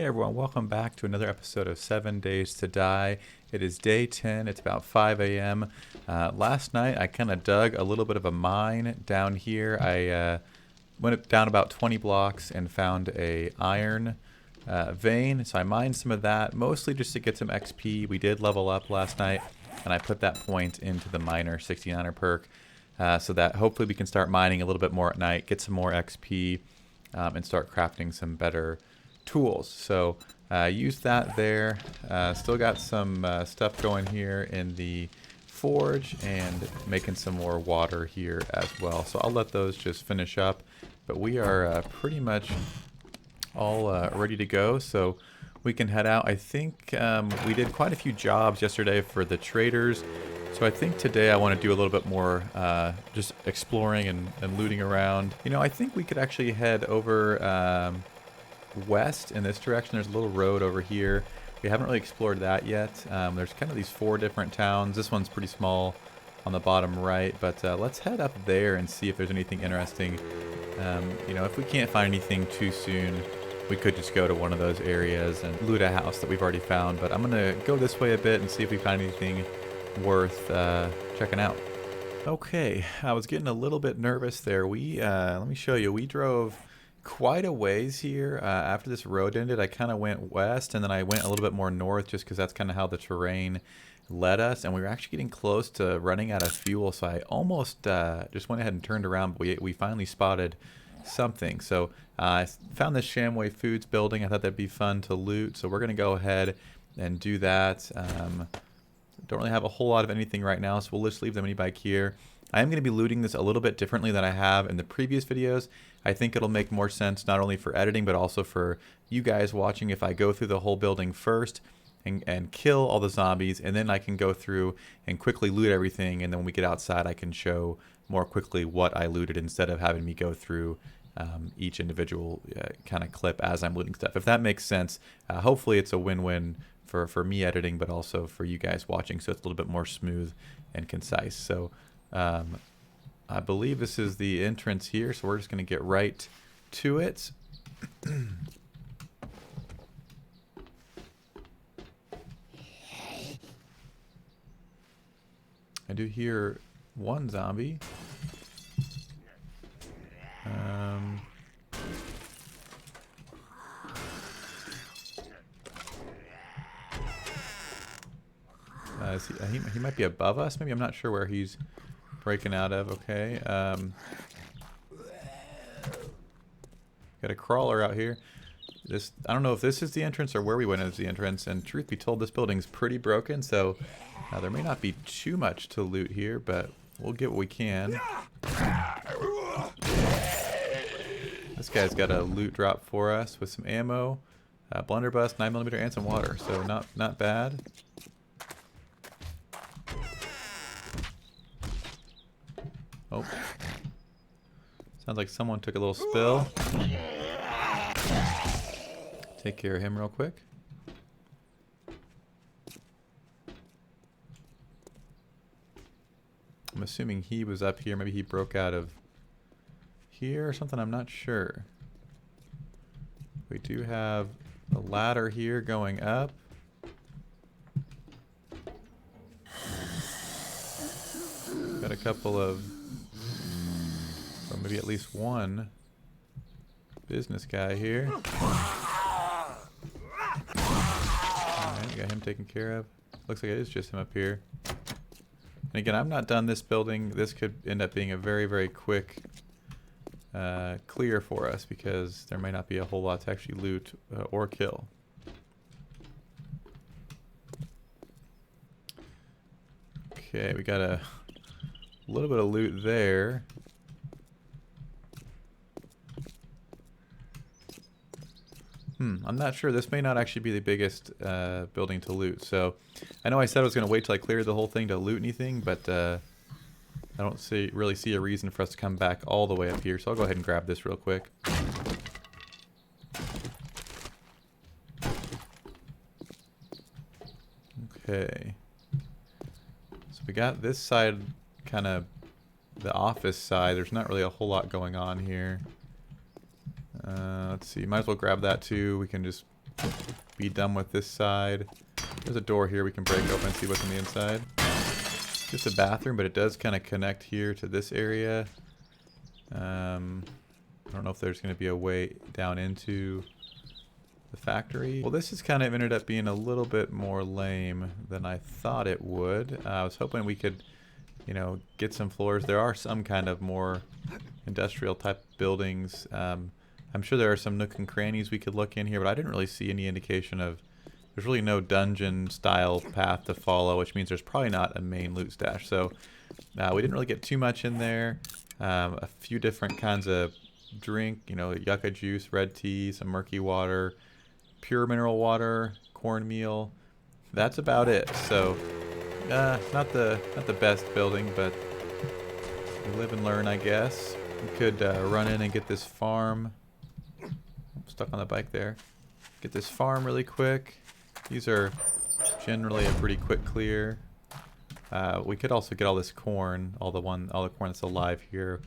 Hey everyone, welcome back to another episode of 7 Days to Die. It is day 10, it's about 5 a.m. Last night I kind of dug a little bit of a mine down here. I went down about 20 blocks and found a iron vein, so I mined some of that, mostly just to get some XP. We did level up last night, and I put that point into the miner 69er perk, so that hopefully we can start mining a little bit more at night, get some more XP, and start crafting some better tools. So use that there. Still got some stuff going here in the forge and making some more water here as well. So I'll let those just finish up. But we are pretty much all ready to go. So we can head out. I think we did quite a few jobs yesterday for the traders. So I think today I want to do a little bit more just exploring and looting around. You know, I think we could actually head over west in this direction. There's a little road over here. We haven't really explored that yet. There's kind of these 4 different towns. This one's pretty small on the bottom right, but let's head up there and see if there's anything interesting. You know, if we can't find anything too soon, we could just go to one of those areas and loot a house that we've already found. But I'm gonna go this way a bit and see if we find anything worth checking out. Okay, I was getting a little bit nervous there. Let me show you. We drove quite a ways here. After this road ended, I kind of went west, and then I went a little bit more north just because that's kind of how the terrain led us, and we were actually getting close to running out of fuel, so I almost just went ahead and turned around, but we finally spotted something. So I found this Shamway Foods building. I thought that'd be fun to loot, so we're going to go ahead and do that. Don't really have a whole lot of anything right now, so we'll just leave the mini bike here. I am going to be looting this a little bit differently than I have in the previous videos. I think it'll make more sense not only for editing, but also for you guys watching if I go through the whole building first and kill all the zombies, and then I can go through and quickly loot everything, and then when we get outside I can show more quickly what I looted instead of having me go through each individual kind of clip as I'm looting stuff. If that makes sense, hopefully it's a win-win for me editing, but also for you guys watching, so it's a little bit more smooth and concise. So I believe this is the entrance here, so we're just going to get right to it. I do hear one zombie. He might be above us. Maybe, I'm not sure where he's breaking out of. Okay. Got a crawler out here. I don't know if this is the entrance or where we went as the entrance. And truth be told, this building's pretty broken, so there may not be too much to loot here, but we'll get what we can. This guy's got a loot drop for us with some ammo, blunderbuss, 9mm, and some water. So not bad. Oh. Sounds like someone took a little spill. Take care of him real quick. I'm assuming he was up here. Maybe he broke out of here or something. I'm not sure. We do have a ladder here going up. Got a couple of, or maybe at least one business guy here. Alright, got him taken care of. Looks like it is just him up here. And again, I'm not done this building. This could end up being a very, very quick clear for us because there may not be a whole lot to actually loot or kill. Okay, we got a little bit of loot there. I'm not sure. This may not actually be the biggest building to loot. So I know I said I was going to wait till I cleared the whole thing to loot anything, but I don't really see a reason for us to come back all the way up here. So I'll go ahead and grab this real quick. Okay. So we got this side, kind of the office side. There's not really a whole lot going on here. Let's see, might as well grab that too. We can just be done with this side. There's a door here we can break open and see what's on the inside. Just a bathroom, but it does kind of connect here to this area. I don't know if there's going to be a way down into the factory. Well, this has kind of ended up being a little bit more lame than I thought it would. I was hoping we could, you know, get some floors. There are some kind of more industrial type buildings. I'm sure there are some nook and crannies we could look in here, but I didn't really see any indication of. There's really no dungeon style path to follow, which means there's probably not a main loot stash. So we didn't really get too much in there. A few different kinds of drink, you know, yucca juice, red tea, some murky water, pure mineral water, cornmeal. That's about it. So not the best building, but we live and learn, I guess. We could run in and get this farm. I'm stuck on the bike there. Get this farm really quick. These are generally a pretty quick clear. We could also get all this corn, all the corn that's alive here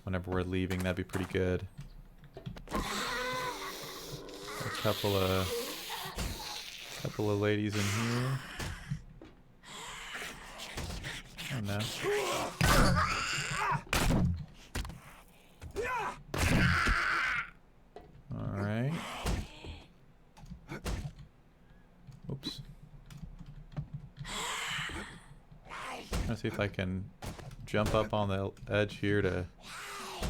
whenever we're leaving. That'd be pretty good. A couple of ladies in here. Oh no. Alright. Oops. Let's see if I can jump up on the edge here to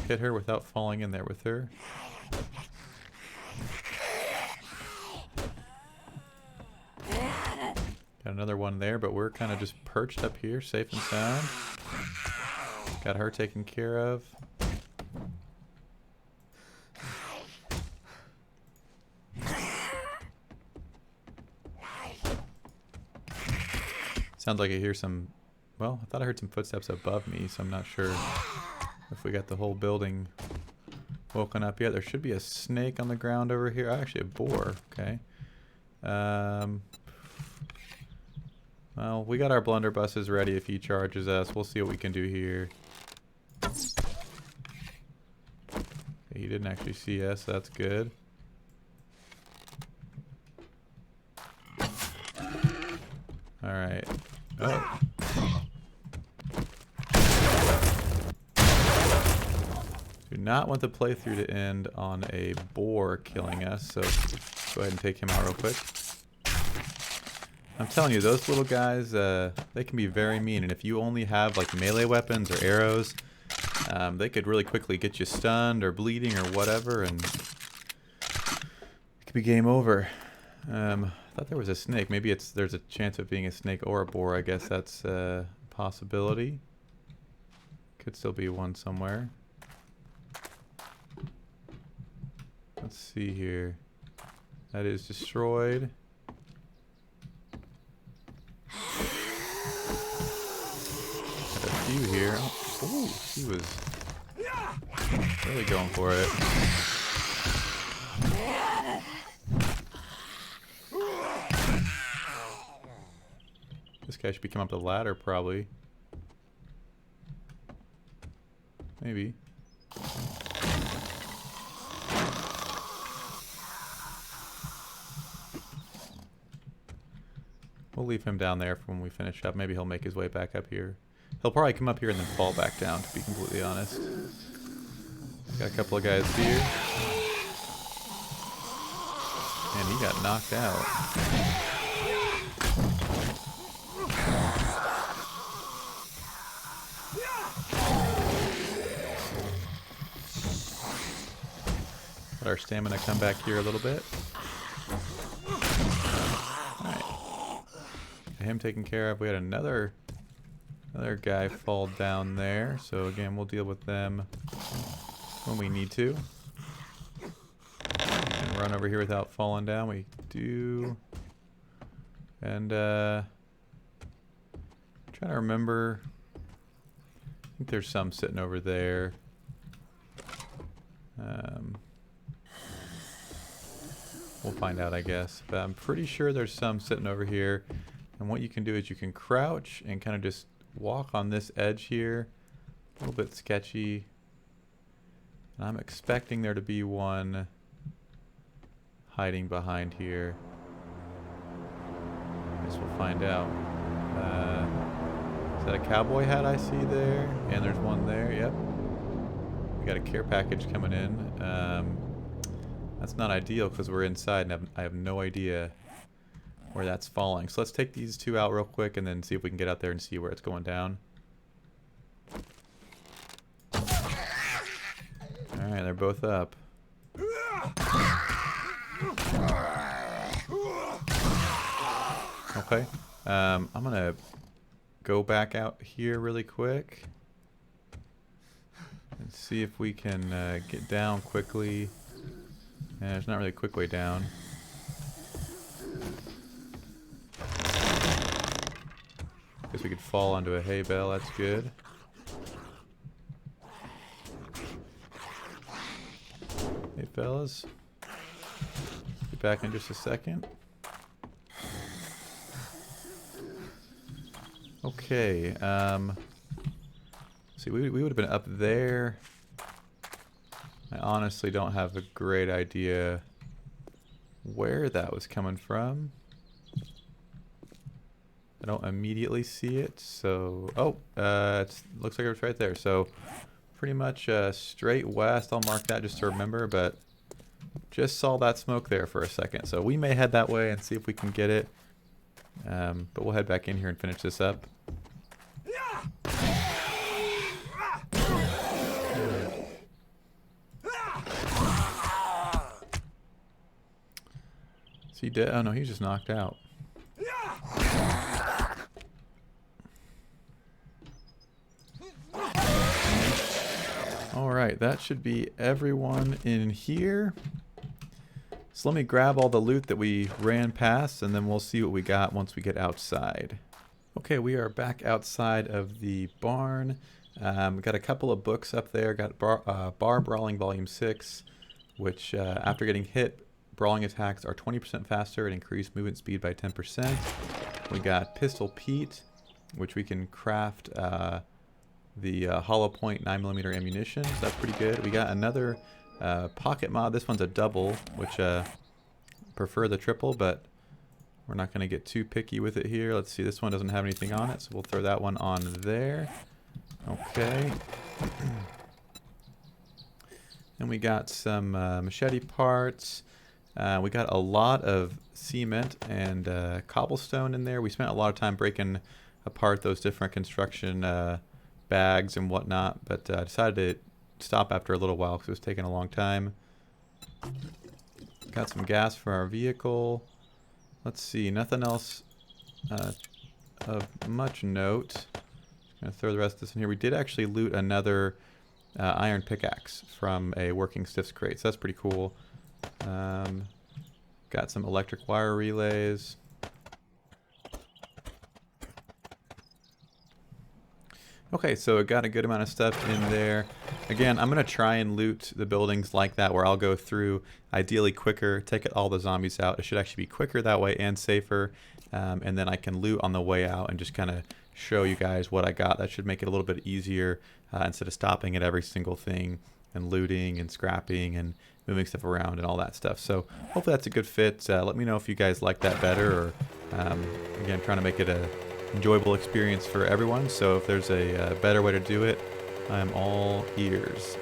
hit her without falling in there with her. Got another one there, but we're kind of just perched up here, safe and sound. Got her taken care of. Sounds like I hear some, well, I thought I heard some footsteps above me, so I'm not sure if we got the whole building woken up yet. There should be a snake on the ground over here. Oh, actually a boar, okay. Well, we got our blunderbusses ready if he charges us. We'll see what we can do here. Okay, he didn't actually see us, so that's good. Alright. Oh. Do not want the playthrough to end on a boar killing us, so go ahead and take him out real quick. I'm telling you, those little guys, they can be very mean, and if you only have like melee weapons or arrows, they could really quickly get you stunned or bleeding or whatever, and it could be game over. I thought there was a snake. Maybe there's a chance of being a snake or a boar. I guess that's a possibility. Could still be one somewhere. Let's see here. That is destroyed. Got a few here. Oh, he was really going for it. This guy should be coming up the ladder, probably. Maybe. We'll leave him down there for when we finish up. Maybe he'll make his way back up here. He'll probably come up here and then fall back down, to be completely honest. Got a couple of guys here. And he got knocked out. Let our stamina come back here a little bit. Alright. Got him taken care of. We had another guy fall down there. So again, we'll deal with them when we need to. And run over here without falling down. We do. And trying to remember. I think there's some sitting over there. We'll find out, I guess. But I'm pretty sure there's some sitting over here. And what you can do is you can crouch and kind of just walk on this edge here. A little bit sketchy. And I'm expecting there to be one hiding behind here? Guess we'll find out. Is that a cowboy hat I see there? And there's one there, yep. We got a care package coming in. That's not ideal because we're inside and I have no idea where that's falling. So let's take these two out real quick and then see if we can get out there and see where it's going down. Alright, they're both up. Okay. I'm gonna go back out here really quick and see if we can get down quickly. There's not really a quick way down. Guess we could fall onto a hay bale, that's good. Hey fellas. Be back in just a second. Okay, see, we would have been up there. I honestly don't have a great idea where that was coming from. I don't immediately see it, so... Oh, it looks like it's right there. So, pretty much straight west. I'll mark that just to remember, but just saw that smoke there for a second. So we may head that way and see if we can get it. But we'll head back in here and finish this up. Is he dead? Oh no, he's just knocked out. Alright, that should be everyone in here. So let me grab all the loot that we ran past and then we'll see what we got once we get outside. Okay, we are back outside of the barn. Got a couple of books up there. Got Bar Brawling Volume 6, which after getting hit, brawling attacks are 20% faster and increase movement speed by 10%. We got Pistol Pete, which we can craft the hollow point 9mm ammunition, so that's pretty good. We got another pocket mod. This one's a double, which prefer the triple, but we're not going to get too picky with it here. Let's see, this one doesn't have anything on it, so we'll throw that one on there. Okay. And we got some machete parts. We got a lot of cement and cobblestone in there. We spent a lot of time breaking apart those different construction bags and whatnot, but I decided to stop after a little while because it was taking a long time. Got some gas for our vehicle. Let's see, nothing else of much note. Gonna throw the rest of this in here. We did actually loot another iron pickaxe from a working stiffs crate, so that's pretty cool. Got some electric wire relays. Okay, so it got a good amount of stuff in there. Again, I'm going to try and loot the buildings like that where I'll go through, ideally quicker, take all the zombies out. It should actually be quicker that way and safer. And then I can loot on the way out and just kind of show you guys what I got. That should make it a little bit easier instead of stopping at every single thing and looting and scrapping and moving stuff around and all that stuff. So hopefully that's a good fit. Let me know if you guys like that better, or again, trying to make it a enjoyable experience for everyone. So if there's a better way to do it, I'm all ears.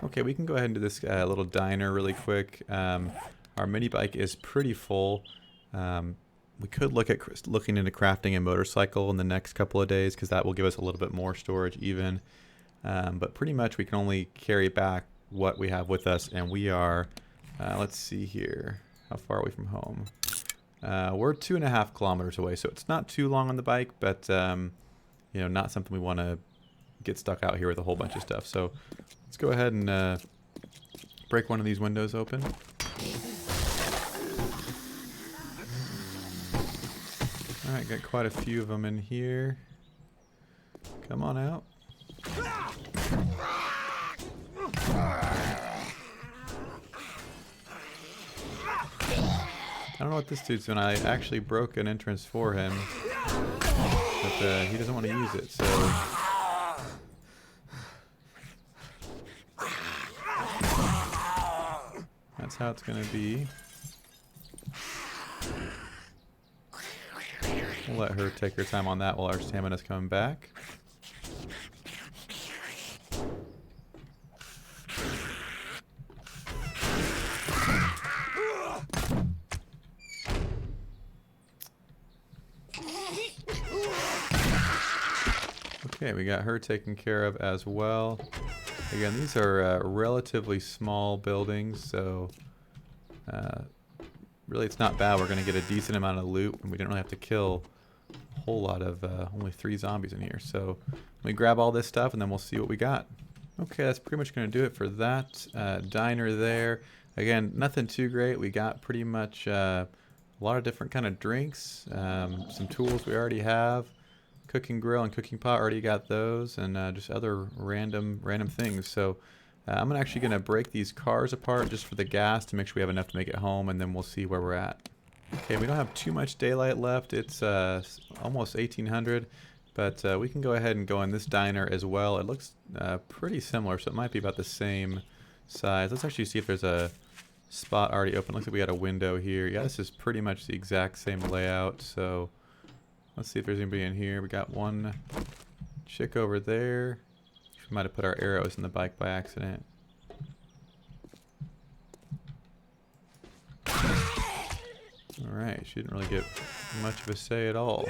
Okay, we can go ahead and do this little diner really quick. Our mini bike is pretty full. We could look at looking into crafting a motorcycle in the next couple of days, because that will give us a little bit more storage even. But pretty much we can only carry back what we have with us, and we are, let's see here, how far are we from home? We're 2.5 kilometers away, so it's not too long on the bike, but you know, not something we want to get stuck out here with a whole bunch of stuff. So let's go ahead and break one of these windows open. Alright, got quite a few of them in here. Come on out. I don't know what this dude's doing. I actually broke an entrance for him, but he doesn't want to use it, so... That's how it's going to be. We'll let her take her time on that while our stamina's coming back. Okay, we got her taken care of as well. Again, these are relatively small buildings, so really it's not bad. We're going to get a decent amount of loot, and we didn't really have to kill a whole lot of, only 3 zombies in here. So let me grab all this stuff, and then we'll see what we got. Okay, that's pretty much going to do it for that diner there. Again, nothing too great. We got pretty much a lot of different kind of drinks, some tools we already have. Cooking grill and cooking pot, already got those, and just other random things. So I'm actually going to break these cars apart just for the gas to make sure we have enough to make it home, and then we'll see where we're at. Okay, we don't have too much daylight left. It's almost 1800, but we can go ahead and go in this diner as well. It looks pretty similar, so it might be about the same size. Let's actually see if there's a spot already open. Looks like we got a window here. Yeah, this is pretty much the exact same layout, so let's see if there's anybody in here. We got one chick over there. We might have put our arrows in the bike by accident. Alright, she didn't really get much of a say at all.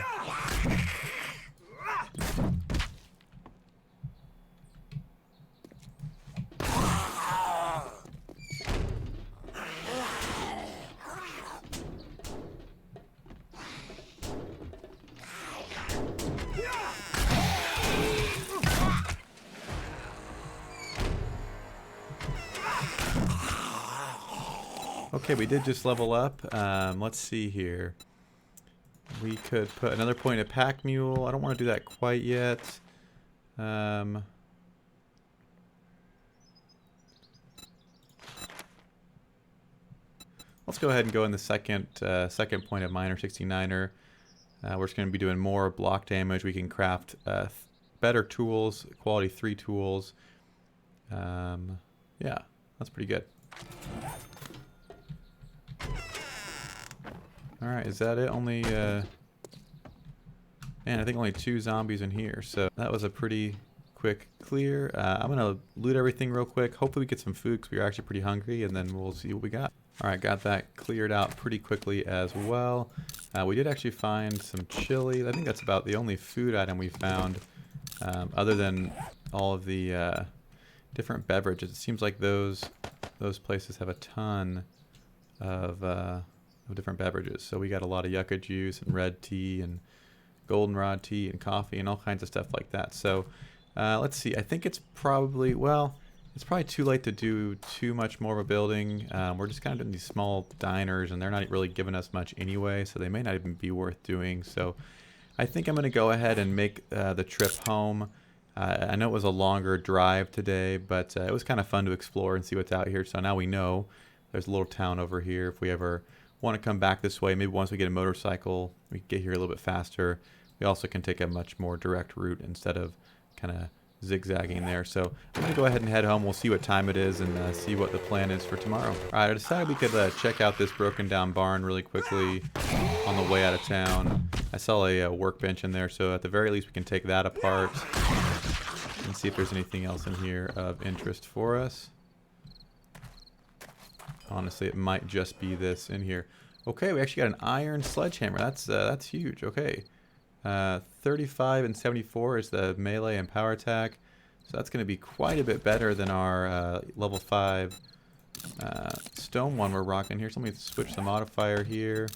Okay, we did just level up. Let's see here. We could put another point of pack mule. I don't want to do that quite yet. Let's go ahead and go in the second point of miner 69er. We're just going to be doing more block damage. We can craft better tools, quality 3 tools. Yeah, that's pretty good. Alright, is that it? Only, man, I think only 2 zombies in here, so that was a pretty quick clear. I'm gonna loot everything real quick. Hopefully we get some food, because we're actually pretty hungry, and then we'll see what we got. Alright, got that cleared out pretty quickly as well. We did actually find some chili. I think that's about the only food item we found, other than all of the different beverages. It seems like those places have a ton of different beverages. So we got a lot of yucca juice and red tea and goldenrod tea and coffee and all kinds of stuff like that. So let's see. I think it's probably, well, it's probably too late to do too much more of a building. We're just kind of doing these small diners, and they're not really giving us much anyway, so they may not even be worth doing. So I think I'm going to go ahead and make the trip home. I know it was a longer drive today, but it was kind of fun to explore and see what's out here. So now we know there's a little town over here. If we ever want to come back this way, maybe once we get a motorcycle, we can get here a little bit faster. We also can take a much more direct route instead of kind of zigzagging there. So I'm going to go ahead and head home. We'll see what time it is and see what the plan is for tomorrow. Alright, I decided we could check out this broken down barn really quickly on the way out of town. I saw a workbench in there, so at the very least we can take that apart and see if there's anything else in here of interest for us. Honestly, it might just be this in here. Okay, we actually got an iron sledgehammer. That's huge. Okay. 35 and 74 is the melee and power attack. So that's going to be quite a bit better than our level 5 stone one we're rocking here. So let me switch the modifier here.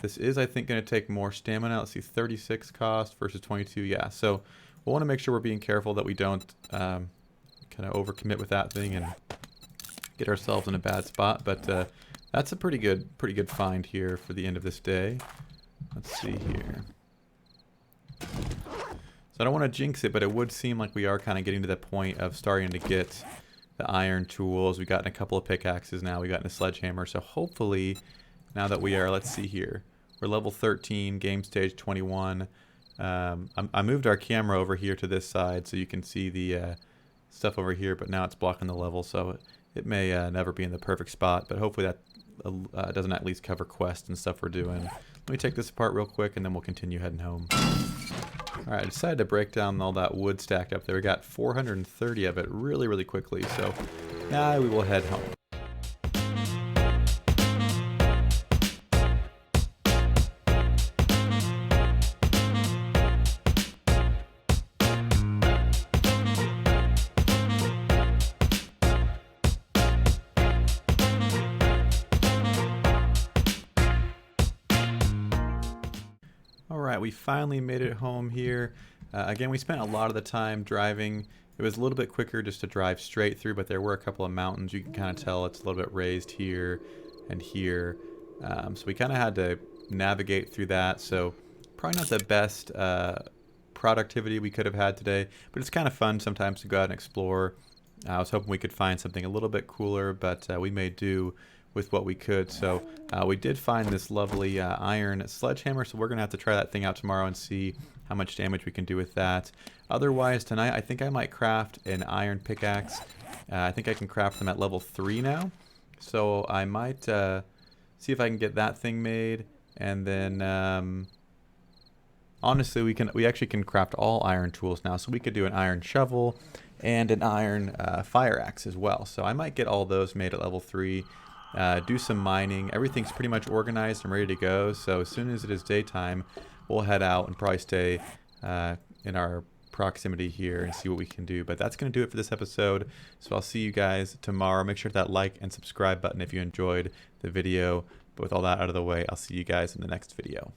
This is, I think, going to take more stamina. Let's see, 36 cost versus 22. Yeah, so we'll want to make sure we're being careful that we don't kind of overcommit with that thing and get ourselves in a bad spot. But that's a pretty good find here for the end of this day. Let's see here. So I don't want to jinx it, but it would seem like we are kind of getting to the point of starting to get the iron tools. We've gotten a couple of pickaxes now. We've gotten a sledgehammer. So hopefully, now that we are, let's see here. We're level 13, game stage 21. I moved our camera over here to this side so you can see the stuff over here, but now it's blocking the level, so it may never be in the perfect spot, but hopefully that doesn't at least cover quests and stuff we're doing. Let me take this apart real quick and then we'll continue heading home. Alright, I decided to break down all that wood stacked up there. We got 430 of it really quickly, so now we will head home. Alright, we finally made it home here. Again, we spent a lot of the time driving. It was a little bit quicker just to drive straight through, but there were a couple of mountains. You can kind of tell it's a little bit raised here and here. So we kind of had to navigate through that. So probably not the best productivity we could have had today, but it's kind of fun sometimes to go out and explore. I was hoping we could find something a little bit cooler, but we made do with what we could. So we did find this lovely iron sledgehammer, so we're gonna have to try that thing out tomorrow and see how much damage we can do with that. Otherwise tonight I think I might craft an iron pickaxe. I think I can craft them at level 3 now, so I might see if I can get that thing made, and then honestly we actually can craft all iron tools now, so we could do an iron shovel and an iron fire axe as well. So I might get all those made at level 3. Do some mining. Everything's pretty much organized and ready to go, so as soon as it is daytime we'll head out and probably stay in our proximity here and see what we can do. But that's going to do it for this episode, so I'll see you guys tomorrow. Make sure to hit that like and subscribe button if you enjoyed the video. But with all that out of the way, I'll see you guys in the next video.